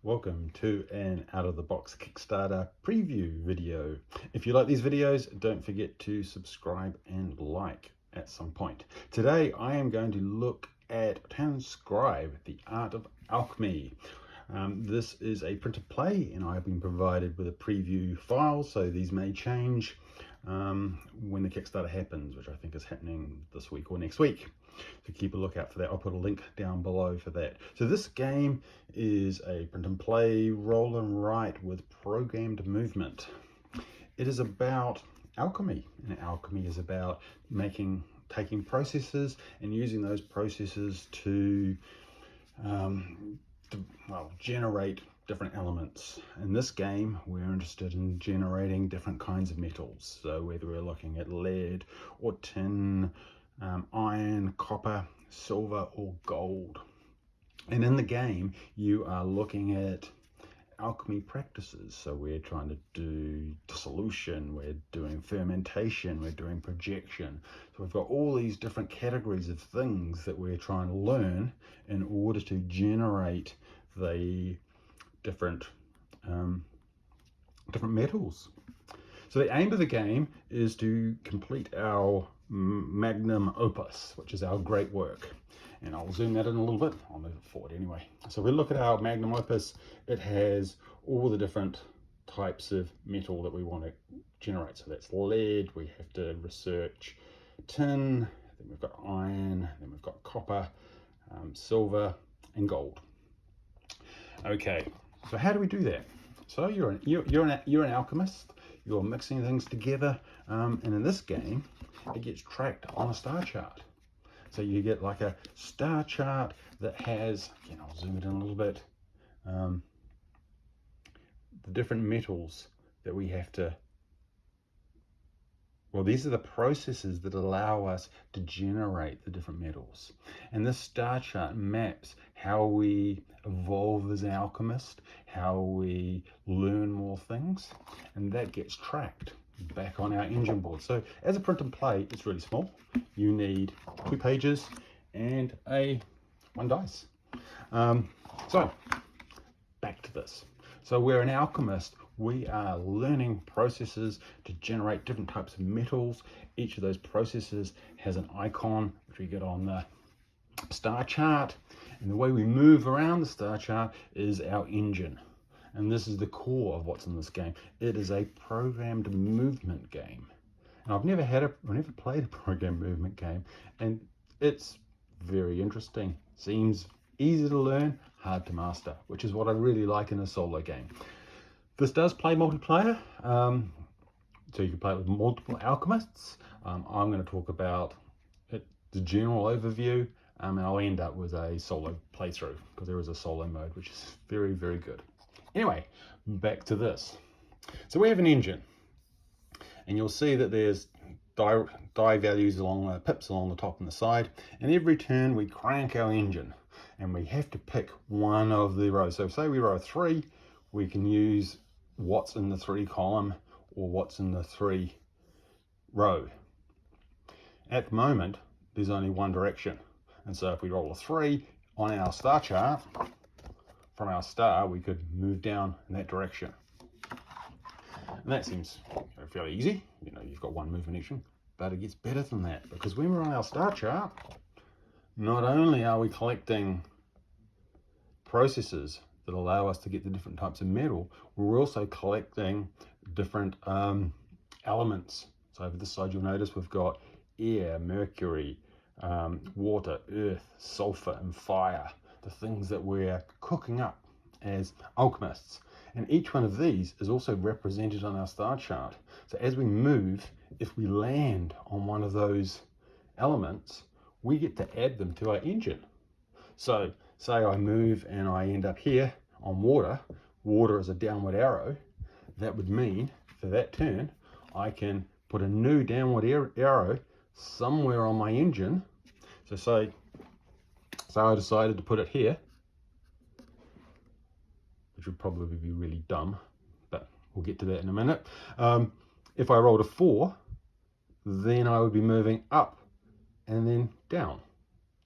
Welcome to an out-of-the-box Kickstarter preview video. If you like these videos, don't forget to subscribe and like at some point. Today I am going to look at Transcribe, the Art of Alchemy. This is a print to play and I've been provided with a preview file, so these may change when the Kickstarter happens, which I think is happening this week or next week. So keep a lookout for that. I'll put a link down below for that. So this game is a print and play roll and write with programmed movement. It is about alchemy, and alchemy is about taking processes and using those processes to generate different elements. In this game, we're interested in generating different kinds of metals. So whether we're looking at lead or tin, iron, copper, silver, or gold. And in the game, you are looking at alchemy practices. So we're trying to do dissolution, we're doing fermentation, we're doing projection. So we've got all these different categories of things that we're trying to learn in order to generate the different metals. So the aim of the game is to complete our Magnum Opus, which is our great work. And I'll zoom that in a little bit. I'll move it forward anyway. So we look at our Magnum Opus. It has all the different types of metal that we want to generate. So that's lead, we have to research tin, then we've got iron, then we've got copper, silver, and gold. Okay, so how do we do that? So you're an alchemist. You're mixing things together, and in this game, it gets tracked on a star chart. So you get like a star chart that has, I'll zoom it in a little bit, the different metals that we have to, these are the processes that allow us to generate the different metals. And this star chart maps how we evolve as an alchemist, how we learn more things, and that gets tracked back on our engine board. So as a print and play, it's really small. You need 2 pages and one dice. So back to this. So we're an alchemist. We are learning processes to generate different types of metals. Each of those processes has an icon, which we get on the star chart. And the way we move around the star chart is our engine. And this is the core of what's in this game. It is a programmed movement game. And I've never played a programmed movement game, and it's very interesting. Seems easy to learn, hard to master, which is what I really like in a solo game. This does play multiplayer, so you can play it with multiple alchemists. I'm going to talk about the general overview, and I'll end up with a solo playthrough, because there is a solo mode, which is very, very good. Anyway, back to this. So we have an engine, and you'll see that there's die values along the pips along the top and the side, and every turn we crank our engine, and we have to pick one of the rows. So say we row 3, we can use what's in the 3 column or what's in the 3 row. At the moment, there's only one direction, and so if we roll a 3 on our star chart, from our star, we could move down in that direction. And that seems fairly easy. You've got one movement action, but it gets better than that, because when we're on our star chart, not only are we collecting processes that allow us to get the different types of metal, we're also collecting different elements. So over this side, you'll notice we've got air, mercury, water, earth, sulfur, and fire. The things that we're cooking up as alchemists. And each one of these is also represented on our star chart. So as we move, if we land on one of those elements, we get to add them to our engine. So say I move and I end up here on water. Water is a downward arrow. That would mean for that turn, I can put a new downward arrow somewhere on my engine. So say I decided to put it here, which would probably be really dumb, but we'll get to that in a minute. If I rolled a 4, then I would be moving up and then down,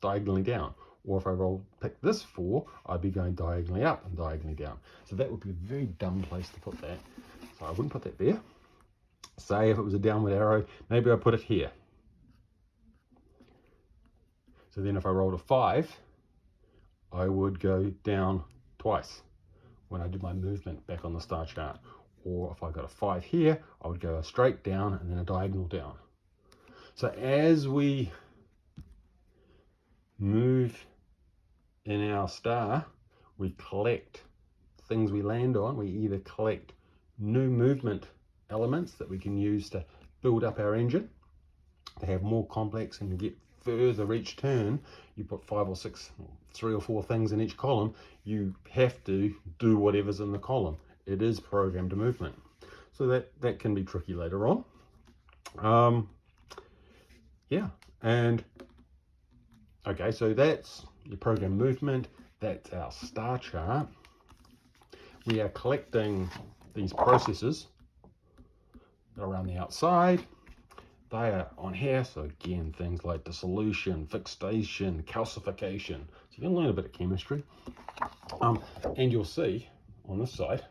diagonally down. Or if I pick this 4, I'd be going diagonally up and diagonally down. So that would be a very dumb place to put that. So I wouldn't put that there. Say if it was a downward arrow, maybe I put it here. So then if I rolled a 5, I would go down twice when I did my movement back on the star chart. Or if I got a 5 here, I would go a straight down and then a diagonal down. So as we move in our star, we collect things we land on. We either collect new movement elements that we can use to build up our engine, to have more complex and get further each turn. You put 5 or 6, 3 or 4 things in each column. You have to do whatever's in the column. It is programmed movement. So that can be tricky later on. Yeah, and okay, so that's your program movement. That's our star chart. We are collecting these processes around the outside. They are on here, so again, things like dissolution, fixation, calcification. So you can learn a bit of chemistry. And you'll see on this side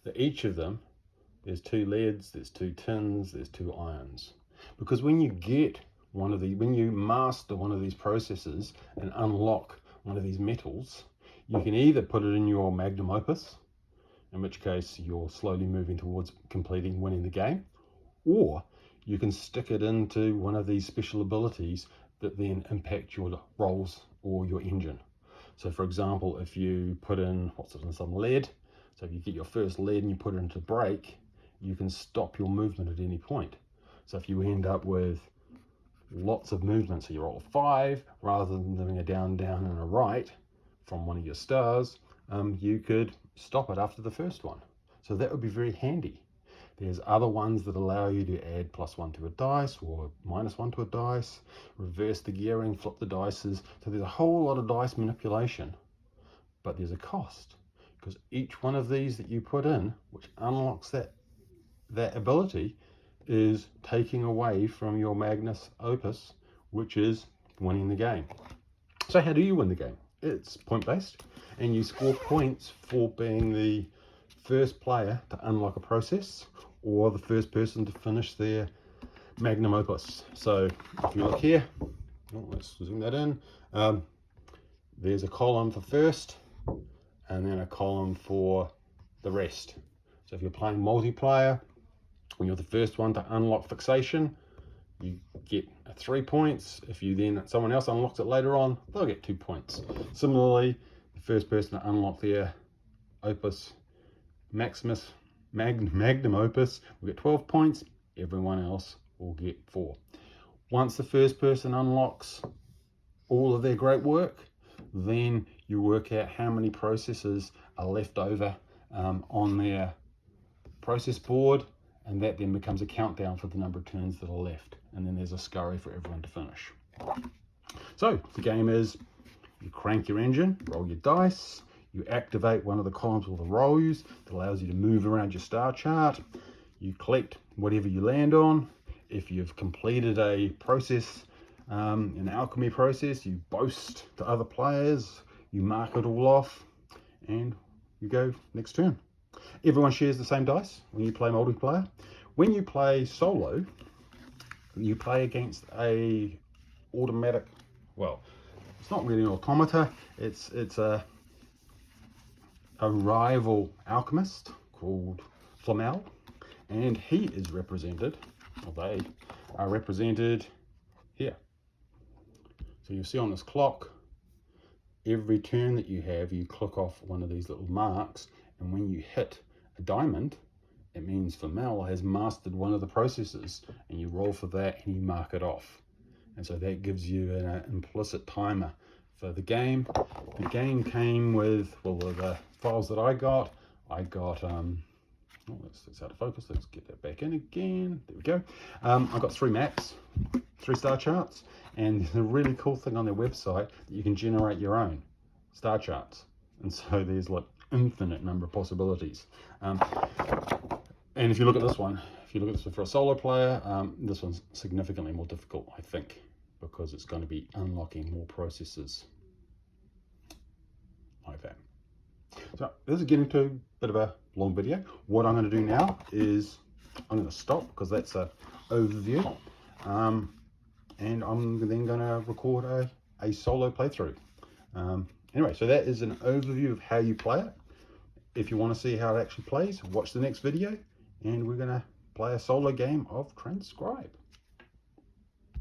that each of them, there's 2 leads, there's 2 tins, there's 2 irons. Because when you get when you master one of these processes and unlock one of these metals, you can either put it in your Magnum Opus, in which case you're slowly moving towards winning the game, or you can stick it into one of these special abilities that then impact your rolls or your engine. So for example, if you put in, some lead, so if you get your first lead and you put it into brake, you can stop your movement at any point. So if you end up with lots of movement, so you roll a 5, rather than doing a down, down, and a right from one of your stars, you could stop it after the first one. So that would be very handy. There's other ones that allow you to add +1 to a dice or -1 to a dice, reverse the gearing, flip the dices. So there's a whole lot of dice manipulation, but there's a cost, because each one of these that you put in, which unlocks that ability, is taking away from your Magnum Opus, which is winning the game. So how do you win the game? It's point-based, and you score points for being the first player to unlock a process or the first person to finish their Magnum Opus. So if you look here, let's zoom that in, there's a column for first and then a column for the rest. So if you're playing multiplayer, when you're the first one to unlock fixation, you get 3 points. If someone else unlocks it later on, they'll get 2 points. Similarly, the first person to unlock their Opus Magnum Opus will get 12 points. Everyone else will get 4. Once the first person unlocks all of their great work, then you work out how many processes are left over on their process board, and that then becomes a countdown for the number of turns that are left, and then there's a scurry for everyone to finish. So the game is, you crank your engine, roll your dice, you activate one of the columns with the rows that allows you to move around your star chart, you collect whatever you land on. If you've completed a process, an alchemy process, you boast to other players, you mark it all off, and you go next turn. Everyone shares the same dice when you play multiplayer. When you play solo, you play against a automatic, well, it's not really an automata, it's a rival alchemist called Flamel, and he is represented, or they are represented here. So you'll see on this clock, every turn that you have, you click off one of these little marks, and when you hit a diamond, it means Flamel has mastered one of the processes, and you roll for that and you mark it off. And so that gives you an implicit timer for the game. The game came with, well, the files that I got, oh, that's out of focus, let's get that back in again, there we go. I got 3 maps, 3 star charts, and there's a really cool thing on their website that you can generate your own star charts. And so there's like infinite number of possibilities. And if you look at this one, for a solo player, this one's significantly more difficult, I think, because it's going to be unlocking more processes. like that. So this is getting to a bit of a long video. What I'm going to do now is I'm going to stop because that's an overview, and I'm then going to record a solo playthrough. Anyway, so that is an overview of how you play it. If you want to see how it actually plays, watch the next video, and we're going to play a solo game of Transcribe.